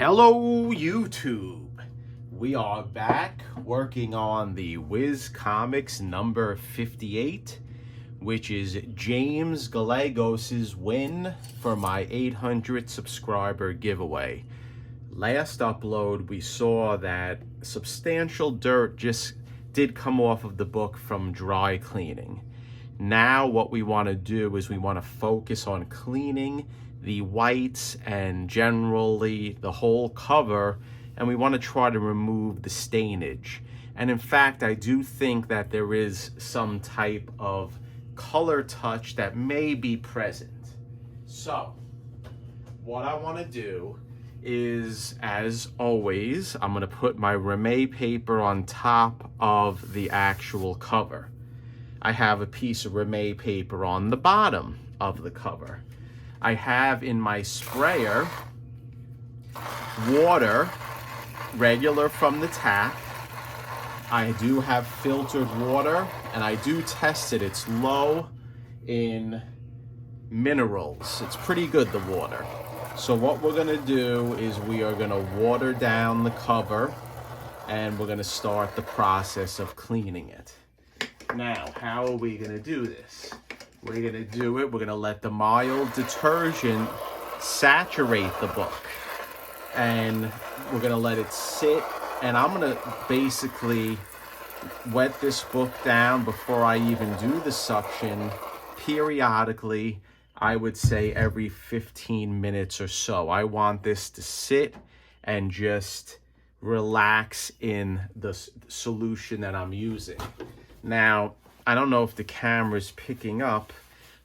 Hello YouTube! We are back working on the Whiz Comics number 58, which is James Gallegos' win for my 800 subscriber giveaway. Last upload we saw that substantial dirt just did come off of the book from dry cleaning. Now what we want to do is we want to focus on cleaning the whites and generally the whole cover, and we want to try to remove the stainage. And in fact, I do think that there is some type of color touch that may be present. So what I want to do is, as always, I'm going to put my Ramee paper on top of the actual cover. I have a piece of Ramee paper on the bottom of the cover. I have in my sprayer water, regular from the tap. I do have filtered water, and I do test it. It's low in minerals. It's pretty good, the water. So what we're gonna do is we are gonna water down the cover, and we're gonna start the process of cleaning it. Now, how are we gonna do this? We're gonna do it, we're gonna let the mild detergent saturate the book. And we're gonna let it sit, and I'm gonna basically wet this book down before I even do the suction periodically. I would say every 15 minutes or so. I want this to sit and just relax in the solution that I'm using. Now, I don't know if the camera's picking up,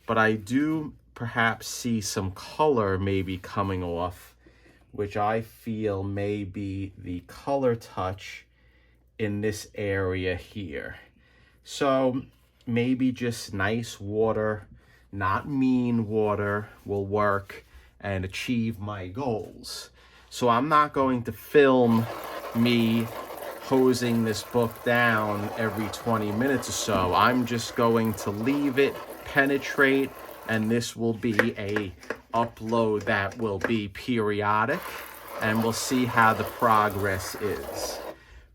but I do perhaps see some color maybe coming off, which I feel may be the color touch in this area here. So maybe just nice water, not mean water, will work and achieve my goals. So I'm not going to film me hosing this book down every 20 minutes or so. I'm just going to leave it penetrate, and this will be a upload that will be periodic, and we'll see how the progress is.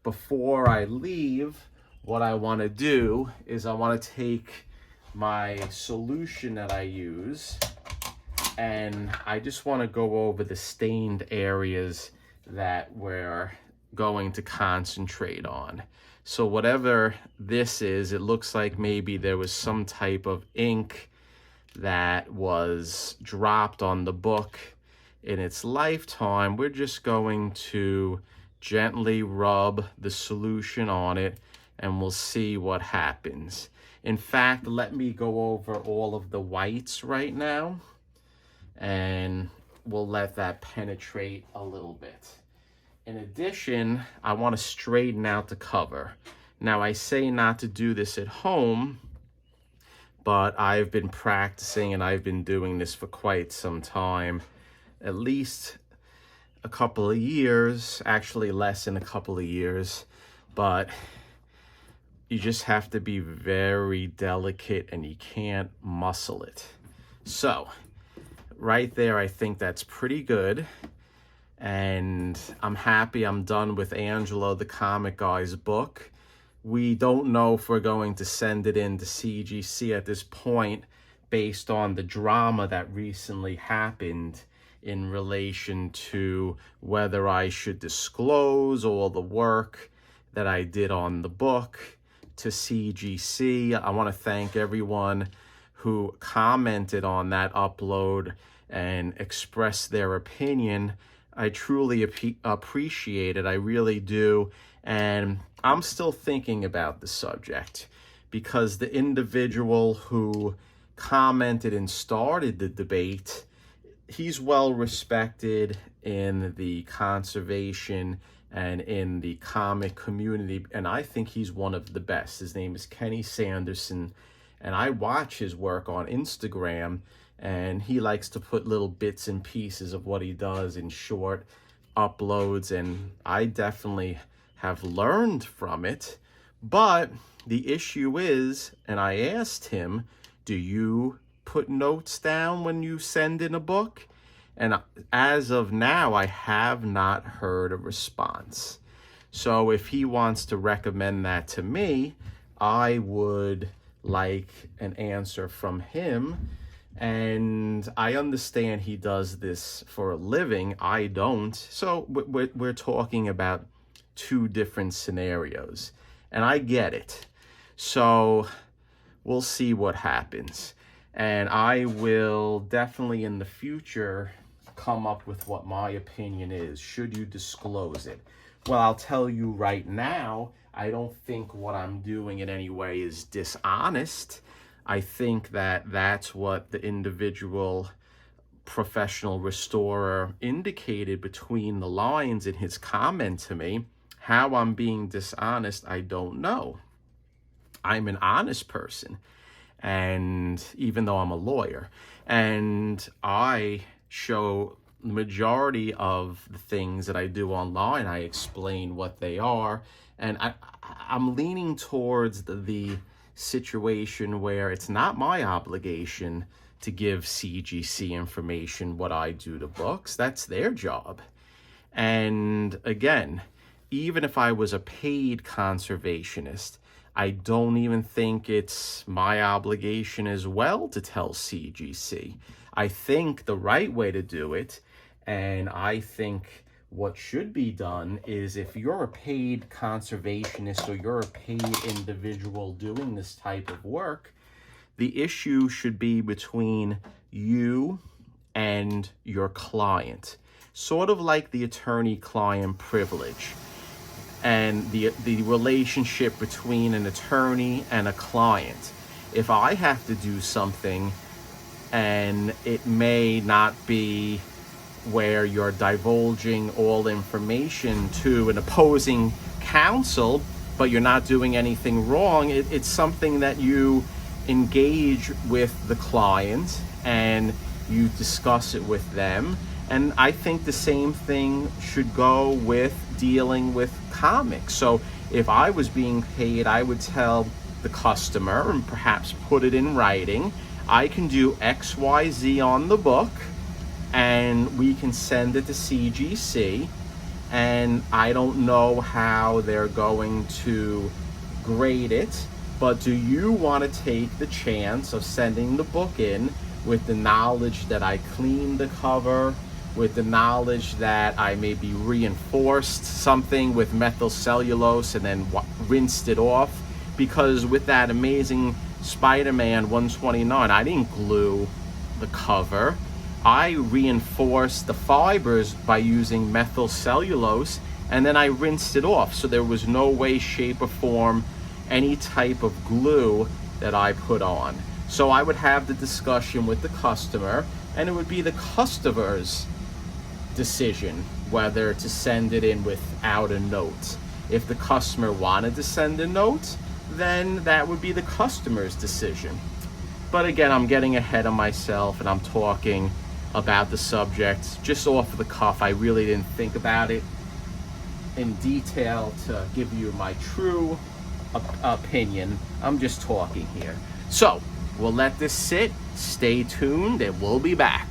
Before I leave, what I want to do is I want to take my solution that I use, and I just want to go over the stained areas that we're going to concentrate on. So whatever this is, it looks like maybe there was some type of ink that was dropped on the book in its lifetime. We're just going to gently rub the solution on it, and we'll see what happens. In fact, let me go over all of the whites right now, and we'll let that penetrate a little bit. In addition, I want to straighten out the cover. Now, I say not to do this at home, but I've been practicing and I've been doing this for quite some time, at least a couple of years, actually less than a couple of years, but you just have to be very delicate and you can't muscle it. So, right there, I think that's pretty good. And I'm happy I'm done with Angelo the Comic Guy's book. We don't know if we're going to send it in to CGC at this point based on the drama that recently happened in relation to whether I should disclose all the work that I did on the book to CGC. I want to thank everyone who commented on that upload and expressed their opinion. I truly appreciate it. I really do. And I'm still thinking about the subject because the individual who commented and started the debate, he's well respected in the conservation and in the comic community, and I think he's one of the best. His name is Kenny Sanderson, and I watch his work on Instagram, and he likes to put little bits and pieces of what he does in short uploads, and I definitely have learned from it. But the issue is, and I asked him, do you put notes down when you send in a book? And as of now, I have not heard a response. So if he wants to recommend that to me, I would like an answer from him. And I understand he does this for a living. I don't. So we're talking about two different scenarios. And I get it. So we'll see what happens. And I will definitely in the future come up with what my opinion is. Should you disclose it? Well, I'll tell you right now, I don't think what I'm doing in any way is dishonest. I think that that's what the individual professional restorer indicated between the lines in his comment to me. How I'm being dishonest, I don't know. I'm an honest person, and even though I'm a lawyer, and I show the majority of the things that I do online, I explain what they are, and I'm leaning towards the situation where it's not my obligation to give CGC information what I do to books. That's their job. And again, even if I was a paid conservationist, I don't even think it's my obligation as well to tell CGC. I think the right way to do it, and I think what should be done, is if you're a paid conservationist or you're a paid individual doing this type of work, the issue should be between you and your client. Sort of like the attorney-client privilege and the relationship between an attorney and a client. If I have to do something and it may not be where you're divulging all information to an opposing counsel, but you're not doing anything wrong, it's something that you engage with the client and you discuss it with them. And I think the same thing should go with dealing with comics. So if I was being paid, I would tell the customer and perhaps put it in writing, I can do X, Y, Z on the book, and we can send it to CGC, and I don't know how they're going to grade it, but do you want to take the chance of sending the book in with the knowledge that I cleaned the cover, with the knowledge that I maybe reinforced something with methyl cellulose and then rinsed it off? Because with that amazing Spider-Man 129, I didn't glue the cover. I reinforced the fibers by using methyl cellulose, and then I rinsed it off. So there was no way, shape, or form any type of glue that I put on. So I would have the discussion with the customer, and it would be the customer's decision whether to send it in without a note. If the customer wanted to send a note, then that would be the customer's decision. But again, I'm getting ahead of myself and I'm talking about the subject just off the cuff. I really didn't think about it in detail to give you my true opinion. I'm just talking here. So we'll let this sit, stay tuned, and we'll be back.